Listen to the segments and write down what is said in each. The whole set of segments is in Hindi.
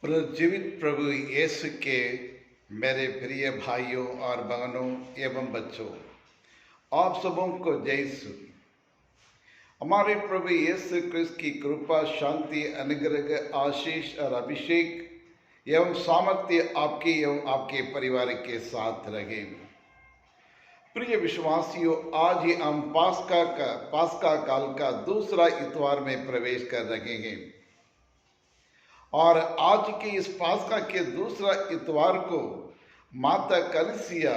पुनर्जीवित प्रभु यीशु के मेरे प्रिय भाइयों और बहनों एवं बच्चों, आप सबों को जय यीशु। हमारे प्रभु यीशु क्रिस्त की कृपा, शांति, अनुग्रह, आशीष और अभिषेक एवं सामर्थ्य आपके एवं आपके परिवार के साथ रहे। प्रिय विश्वासियों, आज ही हम पास्का काल का दूसरा इतवार में प्रवेश कर रहे हैं और आज के इस पास्का के दूसरा इतवार को माता कलीसिया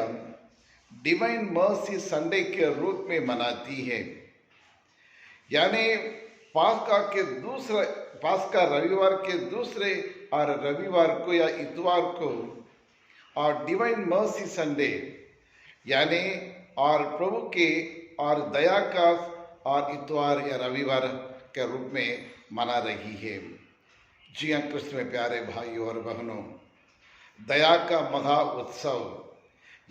डिवाइन मर्सी संडे के रूप में मनाती है। यानी पास्का रविवार के दूसरे और रविवार को या इतवार को और डिवाइन मर्सी संडे यानी और प्रभु के और दया का और इतवार या रविवार के रूप में मना रही है। जी हाँ, कृष्ण में प्यारे भाइयों और बहनों, दया का महा उत्सव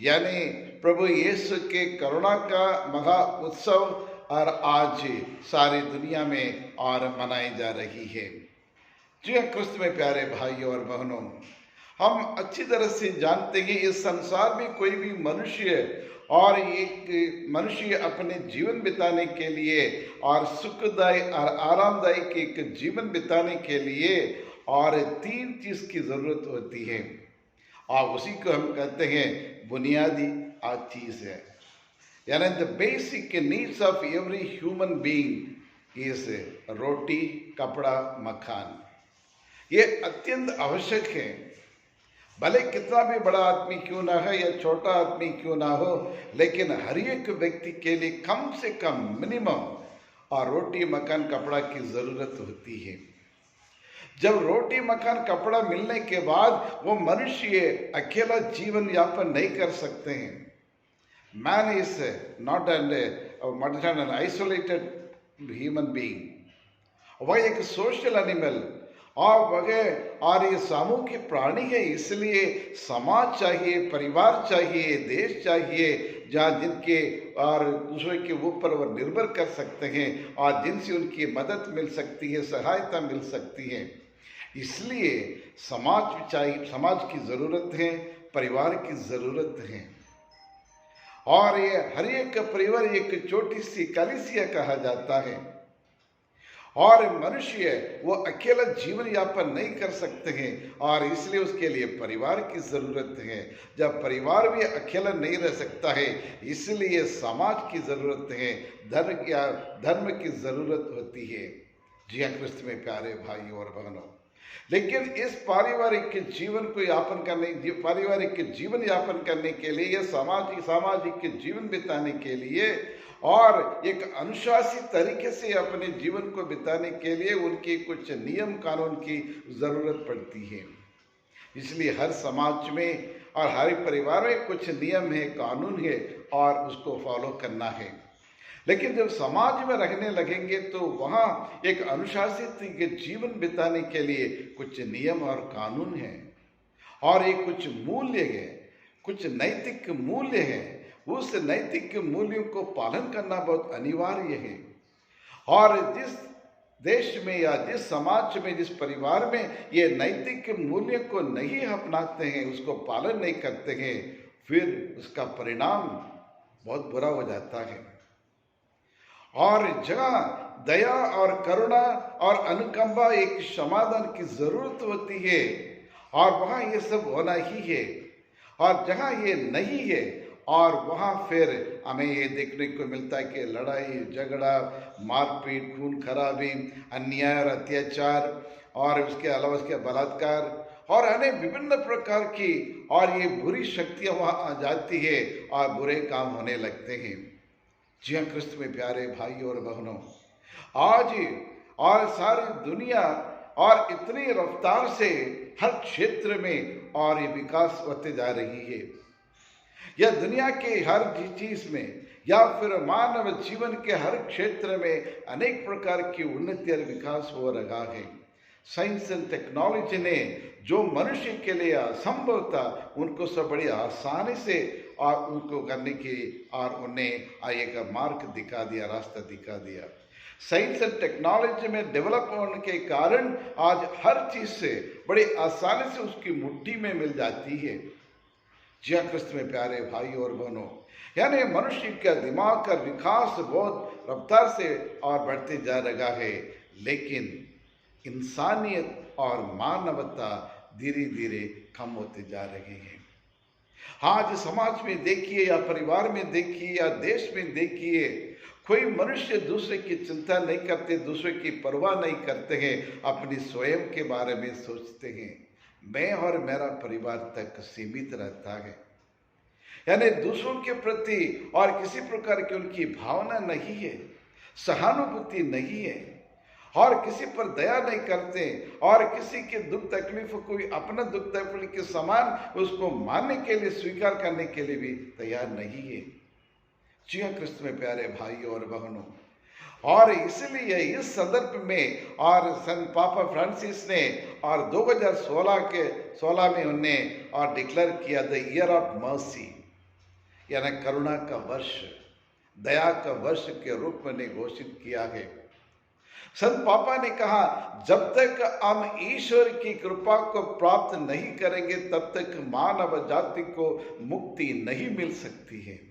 यानी प्रभु यीशु के करुणा का महा उत्सव और आज सारी दुनिया में और मनाई जा रही है। जी हाँ, कृष्ण में प्यारे भाइयों और बहनों, हम अच्छी तरह से जानते हैं इस संसार में कोई भी मनुष्य और एक मनुष्य अपने जीवन बिताने के लिए और सुखदायी और आरामदायक एक जीवन बिताने के लिए और तीन चीज की जरूरत होती है और उसी को हम कहते हैं बुनियादी चीज है। यानी the basic needs of every human being is roti, kapda, makaan. ये अत्यंत आवश्यक है। भले कितना भी बड़ा आदमी क्यों ना है या छोटा आदमी क्यों ना हो, लेकिन हर एक व्यक्ति के लिए कम से कम मिनिमम और रोटी, मकान, कपड़ा की जरूरत होती है। जब रोटी, मकान, कपड़ा मिलने के बाद वो मनुष्य अकेला जीवन यापन नहीं कर सकते हैं। Man is not an isolated human being, वह एक सोशल एनिमल और ये सामूहिक प्राणी है। इसलिए समाज चाहिए, परिवार चाहिए, देश चाहिए जहाँ जिनके और दूसरे के ऊपर वो निर्भर कर सकते हैं और जिनसे उनकी मदद मिल सकती है, सहायता मिल सकती है। इसलिए समाज चाहिए, समाज की ज़रूरत है, परिवार की ज़रूरत है। और ये हर एक परिवार एक छोटी सी कलीसिया कहा जाता है और मनुष्य वो अकेला जीवन यापन नहीं कर सकते हैं और इसलिए उसके लिए परिवार की ज़रूरत है। जब परिवार भी अकेला नहीं रह सकता है, इसलिए समाज की ज़रूरत है, धर्म की ज़रूरत होती है। जी हाँ, कृष्ण में प्यारे भाइयों और बहनों, लेकिन इस पारिवारिक जीवन यापन करने के लिए या सामाजिक जीवन बिताने के लिए और एक अनुशासित तरीके से अपने जीवन को बिताने के लिए उनके कुछ नियम कानून की जरूरत पड़ती है। इसलिए हर समाज में और हर परिवार में कुछ नियम है, कानून है और उसको फॉलो करना है। लेकिन जब समाज में रहने लगेंगे तो वहाँ एक अनुशासित जीवन बिताने के लिए कुछ नियम और कानून है और एक कुछ मूल्य है, कुछ नैतिक मूल्य है। उस नैतिक मूल्यों को पालन करना बहुत अनिवार्य है। और जिस देश में या जिस समाज में, जिस परिवार में ये नैतिक मूल्य को नहीं अपनाते हैं, उसको पालन नहीं करते हैं, फिर उसका परिणाम बहुत बुरा हो जाता है। और जहाँ दया और करुणा और अनुकंपा, एक समाधान की जरूरत होती है और वहाँ ये सब होना ही है। और जहाँ ये नहीं है और वहाँ फिर हमें ये देखने को मिलता है कि लड़ाई झगड़ा, मारपीट, खून खराबी, अन्याय और अत्याचार और उसके अलावा उसके बलात्कार और अनेक विभिन्न प्रकार की और ये बुरी शक्तियाँ वहाँ आ जाती है और बुरे काम होने लगते हैं। जी हाँ, कृष्ण में प्यारे भाइयों और बहनों, आज और सारी दुनिया और इतनी रफ्तार से हर क्षेत्र में और ये विकास होते जा रही है। या दुनिया के हर चीज में या फिर मानव जीवन के हर क्षेत्र में अनेक प्रकार की उन्नति और विकास हो रहा है। साइंस एंड टेक्नोलॉजी ने जो मनुष्य के लिए असंभव था, उनको सब बड़ी आसानी से और उनको करने की और उन्हें एक मार्ग दिखा दिया, रास्ता दिखा दिया। साइंस एंड टेक्नोलॉजी में डेवलप होने के कारण आज हर चीज से बड़ी आसानी से उसकी मुट्ठी में मिल जाती है। जी हाँ क्रिस्त में प्यारे भाई और बहनों, यानी मनुष्य का दिमाग का विकास बहुत रफ्तार से और बढ़ते जा रहा है, लेकिन इंसानियत और मानवता धीरे धीरे कम होते जा रहे हैं। आज समाज में देखिए या परिवार में देखिए या देश में देखिए, कोई मनुष्य दूसरे की चिंता नहीं करते, दूसरे की परवाह नहीं करते हैं, अपनी स्वयं के बारे में सोचते हैं। मैं और मेरा परिवार तक सीमित रहता है, यानी दूसरों के प्रति और किसी प्रकार की उनकी भावना नहीं है, सहानुभूति नहीं है, और किसी पर दया नहीं करते, और किसी के दुख तकलीफ को अपना दुख तकलीफ के समान उसको मानने के लिए, स्वीकार करने के लिए भी तैयार नहीं है। जी हाँ क्रिस्त में प्यारे भाई और बहनों, और इसलिए इस संदर्भ में और संत पापा फ्रांसिस ने और 2016 में उन्होंने और डिक्लेयर किया द ईयर ऑफ मर्सी, यानी करुणा का वर्ष, दया का वर्ष के रूप में घोषित किया है। संत पापा ने कहा, जब तक हम ईश्वर की कृपा को प्राप्त नहीं करेंगे तब तक मानव जाति को मुक्ति नहीं मिल सकती है।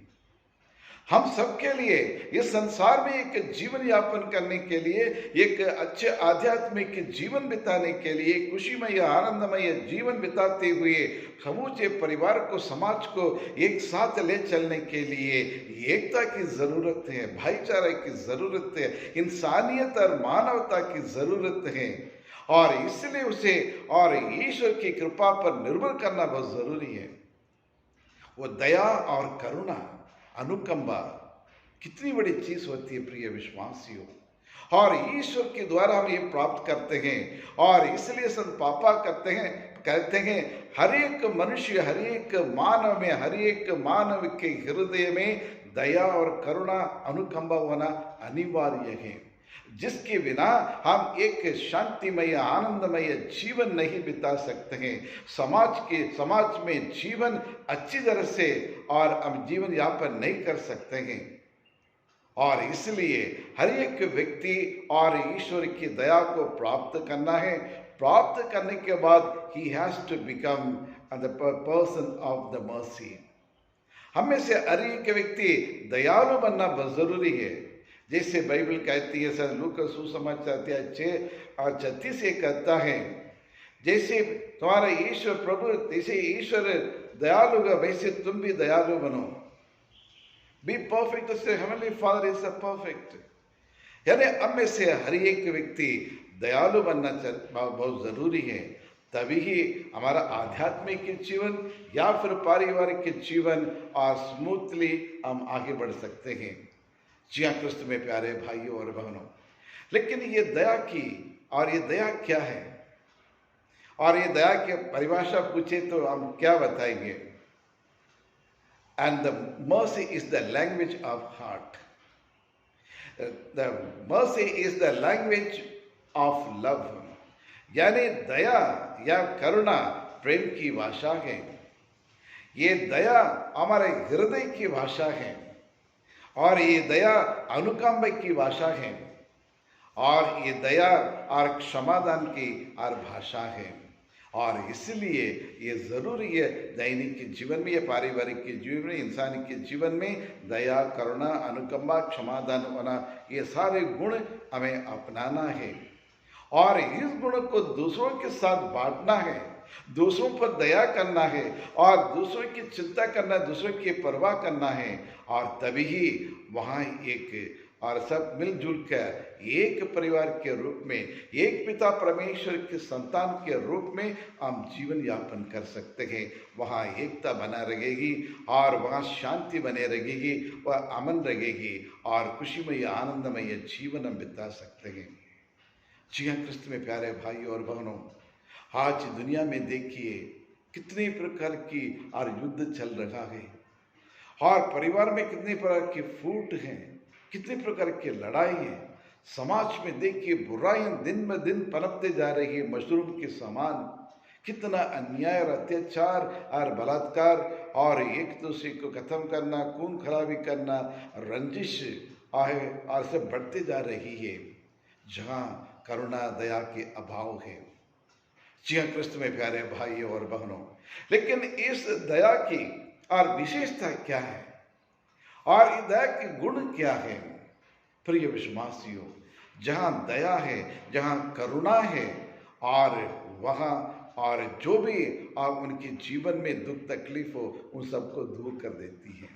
हम सबके लिए इस संसार में एक जीवन यापन करने के लिए, एक अच्छे आध्यात्मिक जीवन बिताने के लिए, खुशीमय आनंदमय जीवन बिताते हुए समूचे परिवार को, समाज को एक साथ ले चलने के लिए एकता की जरूरत है, भाईचारे की जरूरत है, इंसानियत और मानवता की जरूरत है, और इसलिए उसे और ईश्वर की कृपा पर निर्भर करना बहुत जरूरी है। वो दया और करुणा, अनुकंपा कितनी बड़ी चीज होती है प्रिय विश्वासियों, और ईश्वर के द्वारा हम ये प्राप्त करते हैं। और इसलिए संत पापा कहते हैं हर एक मनुष्य, हर एक मानव में, हर एक मानव के हृदय में दया और करुणा, अनुकंपा होना अनिवार्य है, जिसके बिना हम एक शांतिमय आनंदमय जीवन नहीं बिता सकते हैं। समाज में जीवन अच्छी तरह से और हम जीवन यापन नहीं कर सकते हैं। और इसलिए हर एक व्यक्ति और ईश्वर की दया को प्राप्त करना है। प्राप्त करने के बाद ही has to become the person of the mercy. हमें से हर एक व्यक्ति दयालु बनना बहुत जरूरी है। जैसे बाइबल कहती है, सर लूका सुसमाचार 6:36 कहता है, जैसे तुम्हारा ईश्वर प्रभु, जैसे ईश्वर दयालु होगा वैसे तुम भी दयालु बनो। बी परफेक्ट जैसे हेवनली फादर इज परफेक्ट। यानी हम में से हर एक व्यक्ति दयालु बनना बहुत जरूरी है, तभी ही हमारा आध्यात्मिक जीवन या फिर पारिवारिक जीवन और स्मूथली हम आगे बढ़ सकते हैं। जी हाँ क्रिस्त में प्यारे भाइयों और बहनों, लेकिन ये दया की, और ये दया क्या है, और ये दया की परिभाषा पूछे तो हम क्या बताएंगे? And the mercy is the language of heart. The mercy is the language of love. यानी दया या करुणा प्रेम की भाषा है। ये दया हमारे हृदय की भाषा है, और ये दया अनुकंपा की भाषा है, और ये दया और क्षमादान की और भाषा है। और इसलिए ये जरूरी है दैनिक जीवन में, ये पारिवारिक के जीवन में, इंसानी के जीवन में दया, करुणा, अनुकंपा, क्षमादान होना, ये सारे गुण हमें अपनाना है, और इस गुण को दूसरों के साथ बांटना है, दूसरों पर दया करना है, और दूसरों की चिंता करना, दूसरों की परवाह करना है, और तभी ही वहाँ एक और सब मिलजुल कर एक परिवार के रूप में, एक पिता परमेश्वर के संतान के रूप में हम जीवन यापन कर सकते हैं। वहाँ एकता बना रहेगी, और वहाँ शांति बने रहेगी, वह अमन रहेगी, और खुशीमय आनंदमय जीवन हम बिता सकते हैं। जी हाँ क्रिस्त में प्यारे भाई और बहनों, आज दुनिया में देखिए कितने प्रकार की और युद्ध चल रहा है, और परिवार में कितने प्रकार की फूट हैं, कितने प्रकार की लड़ाई है। समाज में देखिए बुराइयां दिन ब दिन पनपते जा रही है, मशरूम के समान। कितना अन्याय और अत्याचार और बलात्कार, और एक दूसरे को खत्म करना, खून खराबी करना, रंजिश आहे और से बढ़ते जा रही है, जहाँ करुणा दया के अभाव है। जी हाँ क्रिस्त में प्यारे भाइयों और बहनों, लेकिन इस दया की और विशेषता क्या है और इस दया के गुण क्या है? प्रिय विश्वासियों, जहाँ दया है, जहाँ करुणा है, और वहाँ और जो भी आप उनके जीवन में दुख तकलीफ हो उन सबको दूर कर देती है।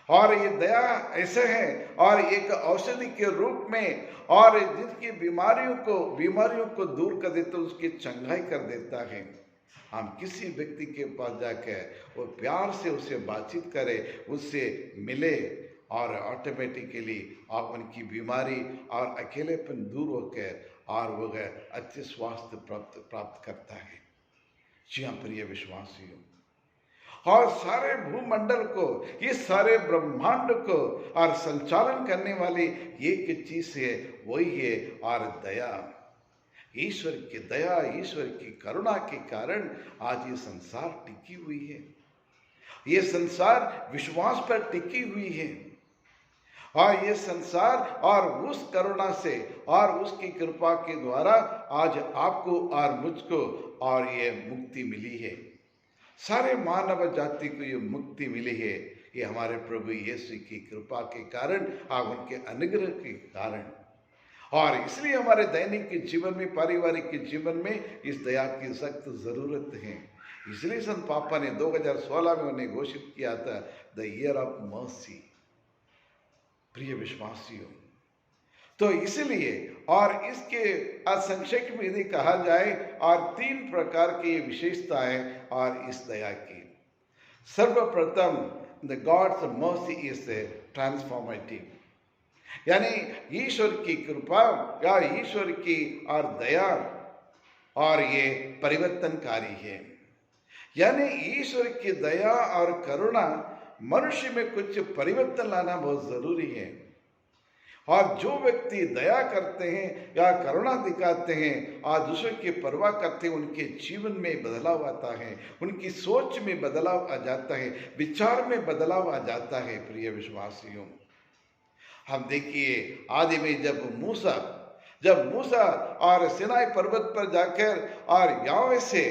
और ये दया ऐसे है और एक औषधि के रूप में, और जिसकी बीमारियों को दूर कर देता, उसकी चंगाई कर देता है। हम किसी व्यक्ति के पास जाकर वो प्यार से उससे बातचीत करें, उससे मिले, और ऑटोमेटिकली आप उनकी बीमारी और अकेलेपन दूर होकर और वो अच्छे स्वास्थ्य प्राप्त करता है। जी हाँ प्रिय विश्वासियों, और सारे भूमंडल को, इस सारे ब्रह्मांड को और संचालन करने वाली एक चीज है, वही है और दया। ईश्वर की दया, ईश्वर की करुणा के कारण आज ये संसार टिकी हुई है। ये संसार विश्वास पर टिकी हुई है, और ये संसार और उस करुणा से और उसकी कृपा के द्वारा आज आपको और मुझको और ये मुक्ति मिली है। सारे मानव जाति को ये मुक्ति मिली है, ये हमारे प्रभु यीशु की कृपा के कारण और उनके अनुग्रह के कारण। और इसलिए हमारे दैनिक के जीवन में, पारिवारिक के जीवन में इस दया की सख्त जरूरत है। इसलिए संत पापा ने 2016 में उन्हें घोषित किया था द ईयर ऑफ मर्सी। प्रिय विश्वासियों, तो इसलिए और इसके संक्षेप में यदि कहा जाए, और 3 प्रकार की विशेषताएं और इस दया की। सर्वप्रथम, the gods mercy is transformative, यानी ईश्वर की कृपा या ईश्वर की और दया और ये परिवर्तनकारी है। यानी ईश्वर की दया और करुणा मनुष्य में कुछ परिवर्तन लाना बहुत जरूरी है। और जो व्यक्ति दया करते हैं या करुणा दिखाते हैं और दूसरों की परवाह करते हैं, उनके जीवन में बदलाव आता है, उनकी सोच में बदलाव आ जाता है, विचार में बदलाव आ जाता है। प्रिय विश्वासियों, हम देखिए आदि में जब मूसा और सिनाई पर्वत पर जाकर और यावे से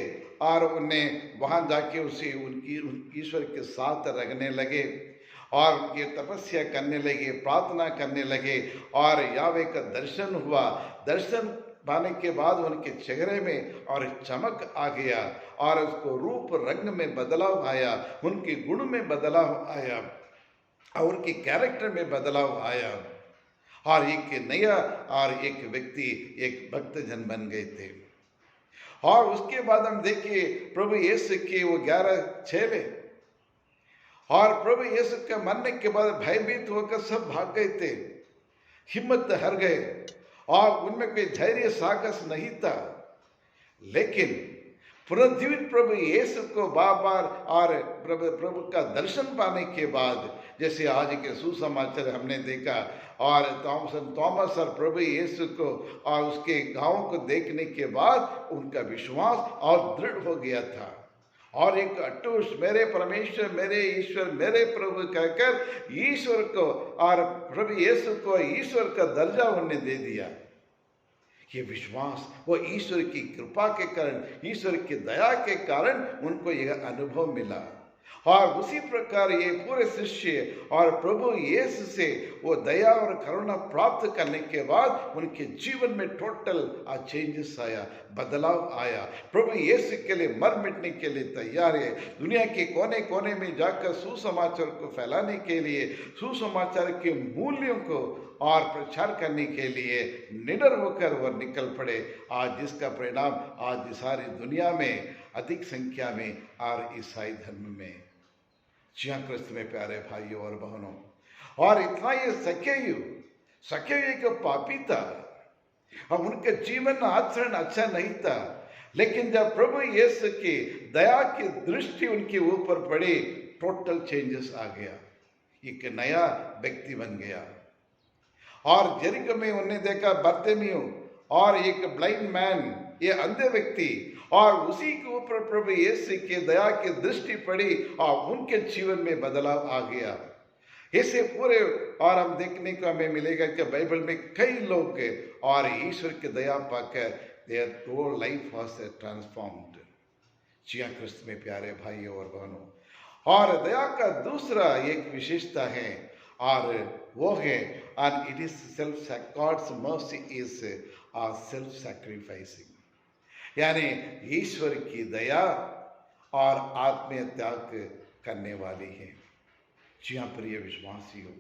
और उन्हें वहां जाके उसे उनकी ईश्वर के साथ रखने लगे और उनकी तपस्या करने लगे, प्रार्थना करने लगे, और यावे का दर्शन हुआ। दर्शन पाने के बाद उनके चेहरे में और चमक आ गया और उसको रूप रंग में बदलाव आया, उनके गुण में बदलाव आया और उनके कैरेक्टर में बदलाव आया, और एक नया और एक व्यक्ति, एक भक्तजन बन गए थे। और उसके बाद हम देखिए प्रभु यीशु के वो 11 चेले, और प्रभु यीशु के मरने के बाद भयभीत होकर सब भाग गए थे, हिम्मत हार गए और उनमें कोई धैर्य साहस नहीं था। लेकिन पुनर्जीवित प्रभु यीशु को बार और प्रभु का दर्शन पाने के बाद, जैसे आज के सुसमाचार हमने देखा, और थॉमस और प्रभु यीशु को और उसके गांव को देखने के बाद उनका विश्वास और दृढ़ हो गया था, और एक अटूट मेरे परमेश्वर, मेरे ईश्वर, मेरे प्रभु कहकर ईश्वर को और प्रभु यीशु को ईश्वर का दर्जा उन्हें दे दिया। ये विश्वास वो ईश्वर की कृपा के कारण, ईश्वर की दया के कारण उनको यह अनुभव मिला। और उसी प्रकार ये पूरे शिष्य और प्रभु यीशु से वो दया और करुणा प्राप्त करने के बाद उनके जीवन में टोटल चेंजेस आया, बदलाव आया। प्रभु यीशु के लिए मर मिटने के लिए तैयार है, दुनिया के कोने कोने में जाकर सुसमाचार को फैलाने के लिए, सुसमाचार के मूल्यों को और प्रचार करने के लिए निडर होकर वह निकल पड़े। आज जिसका परिणाम आज सारी दुनिया में अधिक संख्या में और ईसाई धर्म में। जी हाँ क्रिस्त में प्यारे भाइयों और बहनों, और इतना ये सकेयु एक पापी था और उनका जीवन आचरण अच्छा नहीं था, लेकिन जब प्रभु यीशु की दया की दृष्टि उनके ऊपर पड़ी, टोटल चेंजेस आ गया, एक नया व्यक्ति बन गया। और जेरिको में उन्हें देखा बर्तिमेयू और एक ब्लाइंड मैन, ये अंधे व्यक्ति, और उसी के ऊपर प्रभु यीशु की दया की दृष्टि पड़ी और उनके जीवन में बदलाव आ गया। ऐसे पूरे, और हम देखने को हमें मिलेगा कि बाइबल में कई लोग और ईश्वर की दया पाकर their whole life was transformed. जी हाँ, क्रिस्त में प्यारे भाइयों और बहनों, और दया का दूसरा एक विशेषता है, और वो है, and it is self, God's mercy is self sacrificing, यानी ईश्वर की दया और आत्मीय त्याग करने वाली है। जी हाँ प्रिय विश्वासियों,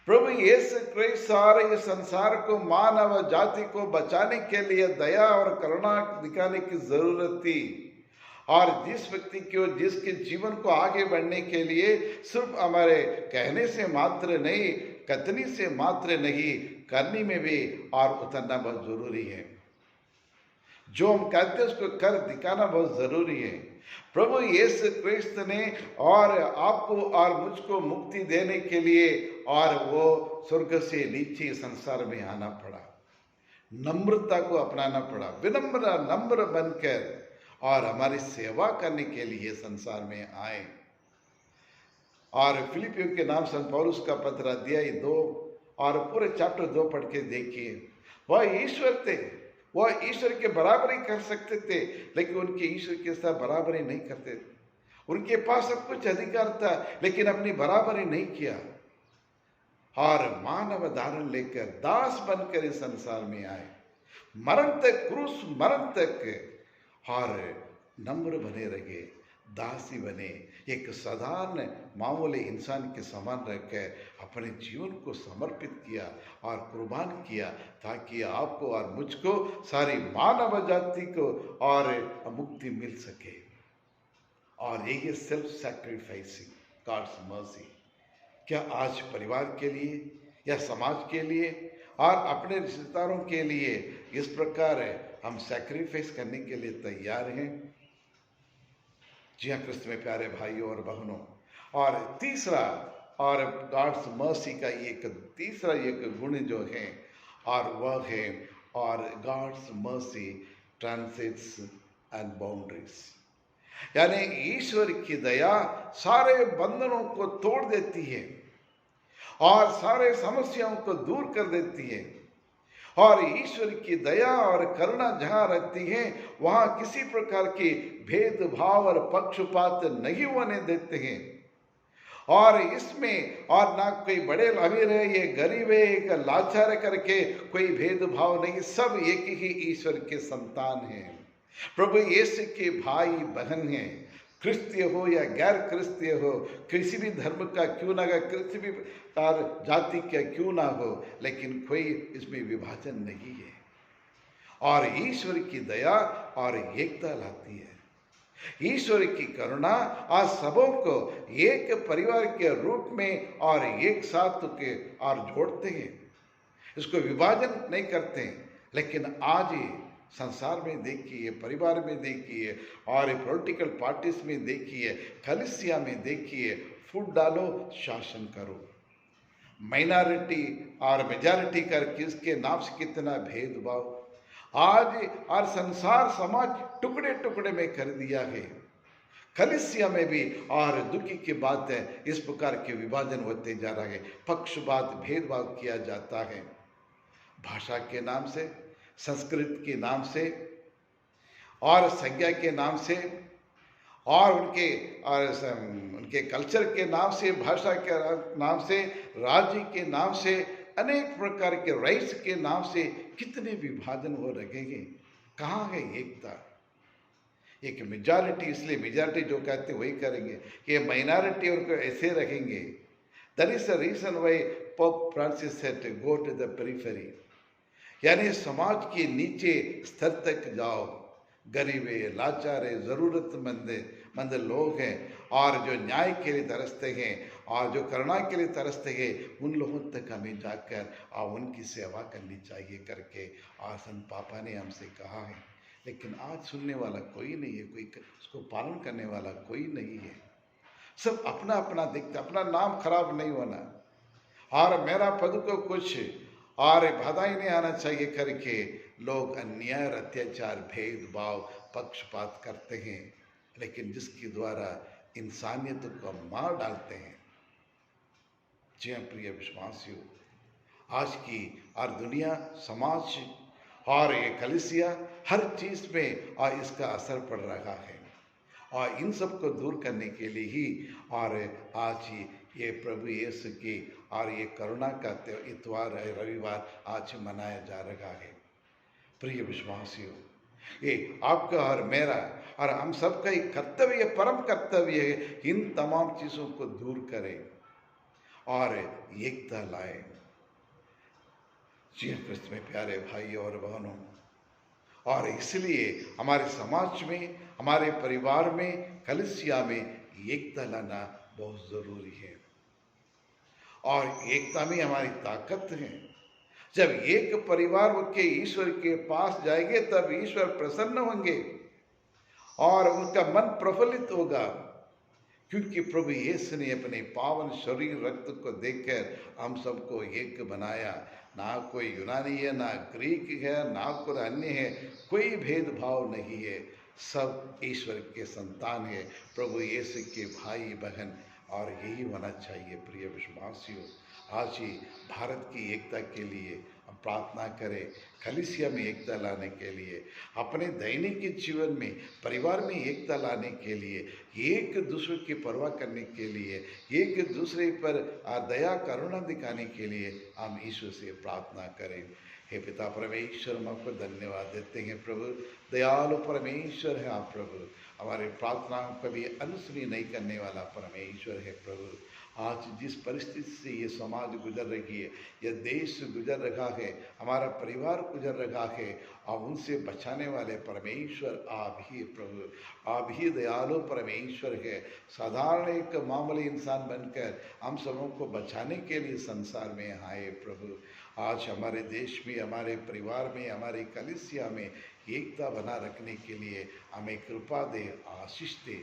प्रभु यीशु क्रिस्त सारे इस संसार को, मानव जाति को बचाने के लिए दया और करुणा दिखाने की जरूरत थी। और जिस व्यक्ति को, जिसके जीवन को आगे बढ़ने के लिए सिर्फ हमारे कहने से मात्र नहीं, कथनी से मात्र नहीं, करने में भी और उतरना बहुत जरूरी है। जो हम कहते हैं उसको कर दिखाना बहुत जरूरी है। प्रभु यीशु क्रिस्त ने और आपको और मुझको मुक्ति देने के लिए, और वो स्वर्ग से नीचे संसार में आना पड़ा, नम्रता को अपनाना पड़ा, विनम्र नम्र बनकर, और हमारी सेवा करने के लिए संसार में आए। और फिलिपियों के नाम संत पौलुस का पत्र अध्याय 2 और पूरे चैप्टर 2 पढ़ के देखिए। वह ईश्वर थे, वह ईश्वर के बराबरी कर सकते थे, लेकिन उनके ईश्वर के साथ बराबरी नहीं करते थे। उनके पास सब कुछ अधिकार था, लेकिन अपनी बराबरी नहीं किया, और मानव धारण लेकर दास बनकर इस संसार में आए, मरण तक, क्रूस मरण तक, और नम्र बने रहे, दासी बने, एक साधारण मामूली इंसान के समान रहकर अपने जीवन को समर्पित किया और कुर्बान किया, ताकि आपको और मुझको, सारी मानव जाति को और मुक्ति मिल सके। और ये सेल्फ सैक्रिफाइसिंग गॉड्स मर्सी, क्या आज परिवार के लिए या समाज के लिए और अपने रिश्तेदारों के लिए इस प्रकार हम सैक्रिफाइस करने के लिए तैयार हैं? जी हाँ क्रिस्त में प्यारे भाइयों और बहनों, और तीसरा, और गॉड्स मर्सी का एक तीसरा एक गुण जो है, और वह है, और गॉड्स मर्सी ट्रांसिट्स एंड बाउंड्रीज, यानी ईश्वर की दया सारे बंधनों को तोड़ देती है और सारे समस्याओं को दूर कर देती है। और ईश्वर की दया और करुणा जहाँ रहती है, वहाँ किसी प्रकार की भेदभाव और पक्षपात नहीं होने देते हैं। और इसमें और ना कोई बड़े अमीर है, ये गरीब है, एक लाचार करके कोई भेदभाव नहीं, सब एक ही ईश्वर के संतान हैं, प्रभु यीशु के भाई बहन हैं, क्रिस्तीय हो या गैर क्रिस्तीय हो, किसी भी धर्म का क्यों ना, किसी भी जाति का क्यों ना हो, लेकिन कोई इसमें विभाजन नहीं है। और ईश्वर की दया और एकता लाती है, ईश्वर की करुणा आज सबों को एक परिवार के रूप में और एक साथ के और जोड़ते हैं, इसको विभाजन नहीं करते हैं। लेकिन आज संसार में देखिए, परिवार में देखिए, और पॉलिटिकल पार्टीज में देखिए, कलीसिया में देखिए, फूट डालो, शासन करो, माइनॉरिटी और मेजॉरिटी कर किसके नाम से कितना भेदभाव आज और संसार समाज टुकड़े टुकड़े में कर दिया है। कलीसिया में भी और दुखी की बात है, इस प्रकार के विभाजन होते जा रहा है, पक्षपात भेदभाव किया जाता है, भाषा के नाम से, संस्कृत के नाम से, और संज्ञा के नाम से, और उनके कल्चर के नाम से, भाषा के नाम से, राज्य के नाम से, अनेक प्रकार के राइट्स के नाम से कितने विभाजन हो रहे हैं। कहाँ है एकता? एक मेजॉरिटी, इसलिए मेजॉरिटी जो कहते हैं वही करेंगे, ये माइनॉरिटी उनको ऐसे रखेंगे। That is the reason why Pope Francis said go to the periphery, यानी समाज के नीचे स्तर तक जाओ, गरीब है, लाचार है, जरूरतमंद लोग हैं, और जो न्याय के लिए तरसते हैं और जो करुणा के लिए तरसते हैं, उन लोगों तक हमें जाकर और उनकी सेवा करनी चाहिए करके और संत पापा ने हमसे कहा है। लेकिन आज सुनने वाला कोई नहीं है, कोई उसको पालन करने वाला कोई नहीं है, सब अपना अपना दिखता, अपना नाम खराब नहीं होना और मेरा पद को कुछ और बाधा ही नहीं आना चाहिए करके लोग अन्याय, अत्याचार, भेदभाव, पक्षपात करते हैं, लेकिन जिसके द्वारा इंसानियत को मार डालते हैं। जी हाँ प्रिय विश्वासियों, आज की और दुनिया, समाज और ये कलीसिया, हर चीज़ में और इसका असर पड़ रहा है। और इन सब को दूर करने के लिए ही और आज ये प्रभु यीशु की और ये करुणा का इतवार रविवार आज मनाया जा रहा है। प्रिय विश्वासियों, ये आपका और मेरा और हम सबका एक कर्तव्य, परम कर्तव्य है, इन तमाम चीज़ों को दूर करें और एकता लाएं। जी क्रिस्त में प्यारे भाई और बहनों, और इसलिए हमारे समाज में, हमारे परिवार में, कलीसिया में एकता लाना बहुत ज़रूरी है। और एकता में हमारी ताकत है। जब एक परिवार के ईश्वर के पास जाएंगे तब ईश्वर प्रसन्न होंगे और उनका मन प्रफुल्लित होगा, क्योंकि प्रभु यीशु ने अपने पावन शरीर रक्त को देखकर हम सबको एक बनाया। ना कोई यूनानी है, ना ग्रीक है, ना कोई अन्य है, कोई भेदभाव नहीं है, सब ईश्वर के संतान है, प्रभु यीशु के भाई बहन, और यही होना चाहिए। प्रिय विश्वासियों, आज ही भारत की एकता के लिए हम प्रार्थना करें, कलीसिया में एकता लाने के लिए, अपने दैनिक जीवन में, परिवार में एकता लाने के लिए, एक दूसरे की परवाह करने के लिए, एक दूसरे पर दया करुणा दिखाने के लिए हम ईश्वर से प्रार्थना करें। हे पिता परमेश्वर, हम आपको धन्यवाद देते हैं प्रभु, दयालु परमेश्वर है आप प्रभु, हमारे प्रार्थनाओं को भी अनसुनी नहीं करने वाला परमेश्वर है प्रभु। आज जिस परिस्थिति से ये समाज गुजर रही है, यह देश गुजर रहा है, हमारा परिवार गुजर रहा है, और उनसे बचाने वाले परमेश्वर आप ही प्रभु, आप ही दयालु परमेश्वर है। साधारण एक मामूली इंसान बनकर हम सबों को बचाने के लिए संसार में आए प्रभु। आज हमारे देश में, हमारे परिवार में, हमारे कलीसिया में एकता बना रखने के लिए हमें कृपा दे, आशीष दे,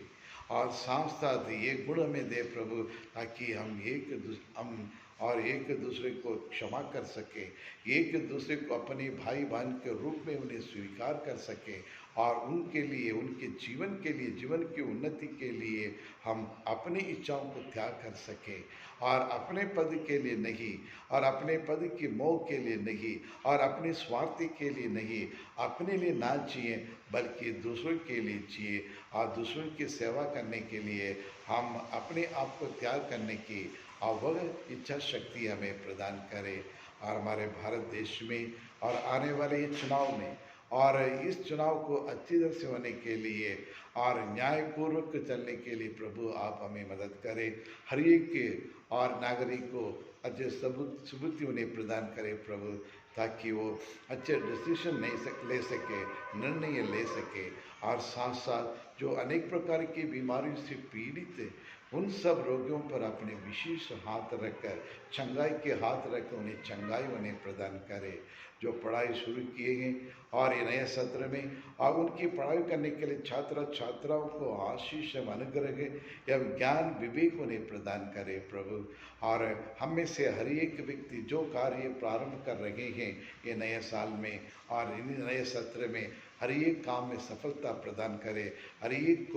और साथ साथ ये गुण हमें दे प्रभु, ताकि हम एक दूसरे को क्षमा कर सके, एक दूसरे को अपने भाई बहन के रूप में उन्हें स्वीकार कर सके, और उनके लिए, उनके जीवन के लिए, जीवन की उन्नति के लिए हम अपनी इच्छाओं को त्याग कर सके, और अपने पद के लिए नहीं, और अपने पद की मोह के लिए नहीं, और अपने स्वार्थी के लिए नहीं, अपने लिए ना जिए बल्कि दूसरों के लिए जिए, और दूसरों की सेवा करने के लिए हम अपने आप को त्याग करने की और वह इच्छा शक्ति हमें प्रदान करे। और हमारे भारत देश में और आने वाले ये चुनाव में, और इस चुनाव को अच्छी तरह से होने के लिए और न्यायपूर्वक चलने के लिए प्रभु आप हमें मदद करें। हर एक के और नागरिक को अच्छे सबूत उन्हें प्रदान करें प्रभु, ताकि वो अच्छे डिसीजन ले सके, निर्णय ले सके, और साथ साथ जो अनेक प्रकार की बीमारियों से पीड़ित है, उन सब रोगियों पर अपने विशेष हाथ रखकर, चंगाई के हाथ रखकर उन्हें चंगाई उन्हें प्रदान करे। जो पढ़ाई शुरू किए हैं और ये नए सत्र में, और उनकी पढ़ाई करने के लिए छात्र छात्राओं को आशीष अनुग्रह एवं ज्ञान विवेक उन्हें प्रदान करे प्रभु। और हम में से हर एक व्यक्ति जो कार्य प्रारंभ कर रहे हैं ये नए साल में और इन नए सत्र में, हर एक काम में सफलता प्रदान करे, हर एक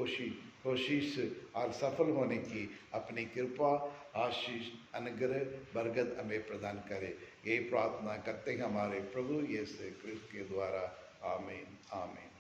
कोशिश और सफल होने की अपनी कृपा, आशीष, अनुग्रह, बरकत हमें प्रदान करे। ये प्रार्थना करते हैं हमारे प्रभु यीशु क्रिस्त के द्वारा। आमीन, आमीन।